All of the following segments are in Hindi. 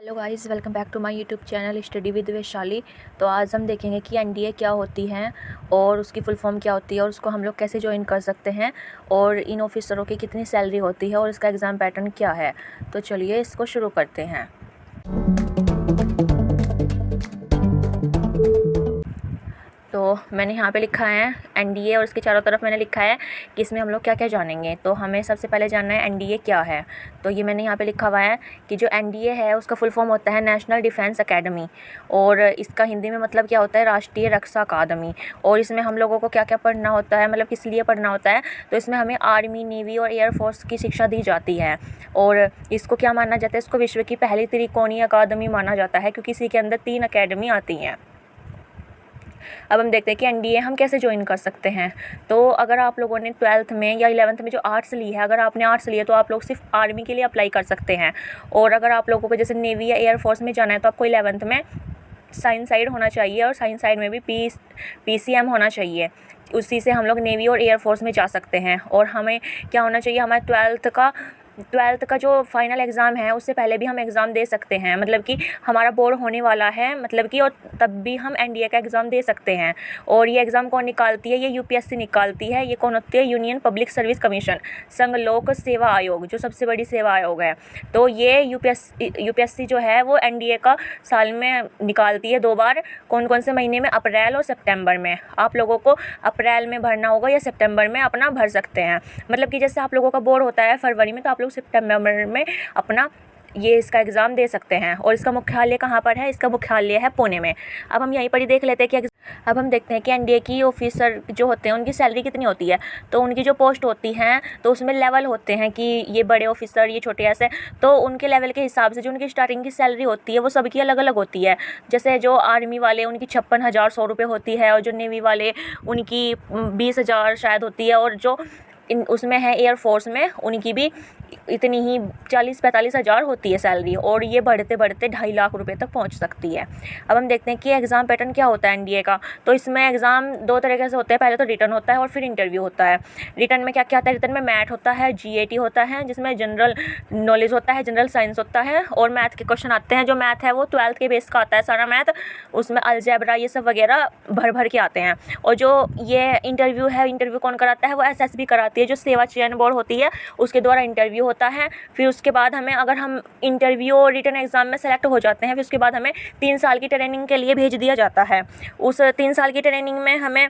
Hello guys, welcome back to my YouTube channel study with Vaishali. तो आज हम देखेंगे कि एनडीए क्या होती है और उसकी फुल फॉर्म क्या होती है और उसको हम लोग कैसे ज्वाइन कर सकते हैं और इन ऑफिसरों की कितनी सैलरी होती है और इसका एग्ज़ाम पैटर्न क्या है। तो चलिए इसको शुरू करते हैं। तो मैंने यहाँ पे लिखा है एनडीए और इसके चारों तरफ मैंने लिखा है कि इसमें हम लोग क्या क्या जानेंगे। तो हमें सबसे पहले जानना है एनडीए क्या है। तो ये मैंने यहाँ पे लिखा हुआ है कि जो एनडीए है उसका फुल फॉर्म होता है नेशनल डिफेंस एकेडमी, और इसका हिंदी में मतलब क्या होता है, राष्ट्रीय रक्षा अकादमी। और इसमें हम लोगों को क्या क्या पढ़ना होता है, मतलब किस लिए पढ़ना होता है, तो इसमें हमें आर्मी, नेवी और एयरफोर्स की शिक्षा दी जाती है। और इसको क्या माना जाता है, इसको विश्व की पहली त्रिकोणीय अकादमी माना जाता है क्योंकि इसी के अंदर 3 अकेडमी आती हैं। अब हम देखते हैं कि एनडीए हम कैसे ज्वाइन कर सकते हैं। तो अगर आप लोगों ने 12th में या 11th में जो आर्ट्स ली है, अगर आपने आर्ट्स ली है तो आप लोग सिर्फ आर्मी के लिए अप्लाई कर सकते हैं। और अगर आप लोगों को जैसे नेवी या एयरफोर्स में जाना है तो आपको 11th में साइंस साइड होना चाहिए और साइंस साइड में भी पीसीएम होना चाहिए। उसी से हम लोग नेवी और एयरफोर्स में जा सकते हैं। और हमें क्या होना चाहिए, हमारे 12th का जो फाइनल एग्ज़ाम है उससे पहले भी हम एग्ज़ाम दे सकते हैं, मतलब कि हमारा बोर्ड होने वाला है, मतलब कि और तब भी हम एनडीए का एग्ज़ाम दे सकते हैं। और ये एग्ज़ाम कौन निकालती है, ये यूपीएससी निकालती है। ये कौन होती है, यूनियन पब्लिक सर्विस कमीशन, संघ लोक सेवा आयोग, जो सबसे बड़ी सेवा आयोग है। तो ये यूपीएससी जो है वो एनडीए का साल में निकालती है 2 बार। कौन कौन से महीने में, अप्रैल और सितंबर में। आप लोगों को अप्रैल में भरना होगा या सितंबर में अपना भर सकते हैं। मतलब कि जैसे आप लोगों का बोर्ड होता है फरवरी में, तो आप लोग सितंबर में अपना इसका एग्ज़ाम दे सकते हैं। और इसका मुख्यालय कहाँ पर है, इसका मुख्यालय है पुणे में। अब हम यहीं पर ही देख लेते हैं कि अब हम देखते हैं कि एनडीए की ऑफिसर जो होते हैं उनकी सैलरी कितनी होती है। तो उनकी जो पोस्ट होती हैं तो उसमें लेवल होते हैं कि ये बड़े ऑफिसर, ये छोटे, ऐसे। तो उनके लेवल के हिसाब से जो उनकी स्टार्टिंग की सैलरी होती है वो सबकी अलग अलग होती है। जैसे जो आर्मी वाले उनकी 56,100 रुपये होती है, और जो नेवी वाले उनकी 20,000 शायद होती है, और जो उसमें है एयरफोर्स में उनकी भी इतनी ही 40-45 हज़ार होती है सैलरी। और ये बढ़ते बढ़ते 2.5 लाख रुपए तक पहुंच सकती है। अब हम देखते हैं कि एग्ज़ाम पैटर्न क्या होता है एनडीए का। तो इसमें एग्ज़ाम 2 तरीके से होते हैं, पहले तो रिटन होता है और फिर इंटरव्यू होता है। रिटन में क्या क्या आता है, रिटन में मैथ होता है, जीएटी होता है जिसमें जनरल नॉलेज होता है, जनरल साइंस होता है, और मैथ के क्वेश्चन आते हैं। जो मैथ है वो 12th के बेस का आता है सारा मैथ, उसमें अलजेब्रा ये सब वगैरह भर भर के आते हैं। और जो ये इंटरव्यू है, इंटरव्यू कौन कराता है, वो एसएसबी कराती है, जो सेवा चयन बोर्ड होती है उसके द्वारा इंटरव्यू होता है। फिर उसके बाद हमें, अगर हम इंटरव्यू और रिटन एग्ज़ाम में सेलेक्ट हो जाते हैं, फिर उसके बाद हमें 3 साल की ट्रेनिंग के लिए भेज दिया जाता है। उस 3 साल की ट्रेनिंग में हमें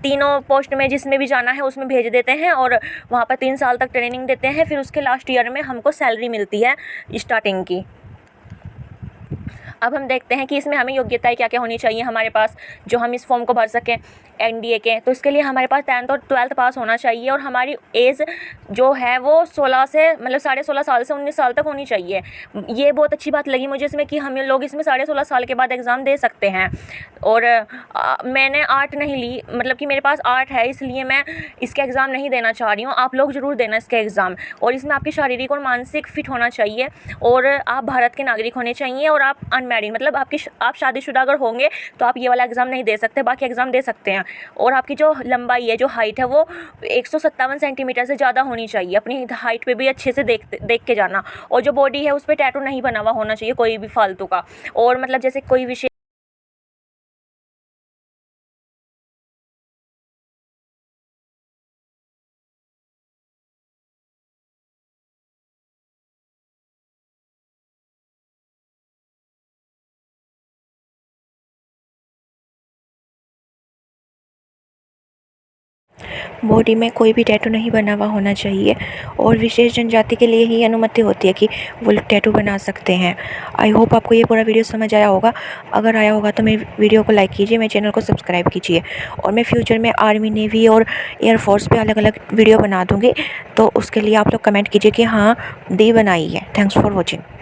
तीनों पोस्ट में जिसमें भी जाना है उसमें भेज देते हैं और वहाँ पर 3 साल तक ट्रेनिंग देते हैं। फिर उसके लास्ट ईयर में हमको सैलरी मिलती है स्टार्टिंग की। अब हम देखते हैं कि इसमें हमें योग्यताएं क्या क्या होनी चाहिए हमारे पास, जो हम इस फॉर्म को भर सकें एनडीए के। तो इसके लिए हमारे पास 10th और 12th पास होना चाहिए, और हमारी एज जो है वो 16 से, मतलब 16.5 साल से 19 साल तक होनी चाहिए। ये बहुत अच्छी बात लगी मुझे इसमें कि हम लोग इसमें 16.5 साल के बाद एग्ज़ाम दे सकते हैं। और मैंने आर्ट नहीं ली, मतलब कि मेरे पास आर्ट है, इसलिए मैं इसके एग्ज़ाम नहीं देना चाह रही हूँ। आप लोग ज़रूर देना इसके एग्ज़ाम। और इसमें आपकी शारीरिक और मानसिक फिट होना चाहिए, और आप भारत के नागरिक होने चाहिए, और आप अनमैरिड, मतलब आप शादीशुदा अगर होंगे तो आप ये वाला एग्ज़ाम नहीं दे सकते, बाकी एग्ज़ाम दे सकते हैं। और आपकी जो लंबाई है, जो हाइट है, वो 157 सेंटीमीटर से ज़्यादा होनी चाहिए। अपनी हाइट पे भी अच्छे से देख के जाना। और जो बॉडी है उस पर टैटू नहीं बना हुआ होना चाहिए कोई भी फालतू का। और मतलब जैसे कोई विशेष बॉडी में कोई भी टैटू नहीं बना हुआ होना चाहिए, और विशेष जनजाति के लिए ही अनुमति होती है कि वो लोग टैटू बना सकते हैं। आई होप आपको ये पूरा वीडियो समझ आया होगा। अगर आया होगा तो मेरी वीडियो को लाइक कीजिए, मेरे चैनल को सब्सक्राइब कीजिए, और मैं फ्यूचर में आर्मी, नेवी और एयरफोर्स पे अलग अलग वीडियो बना दूँगी। तो उसके लिए आप लोग कमेंट कीजिए कि हाँ दी बनाई है। Thanks for watching.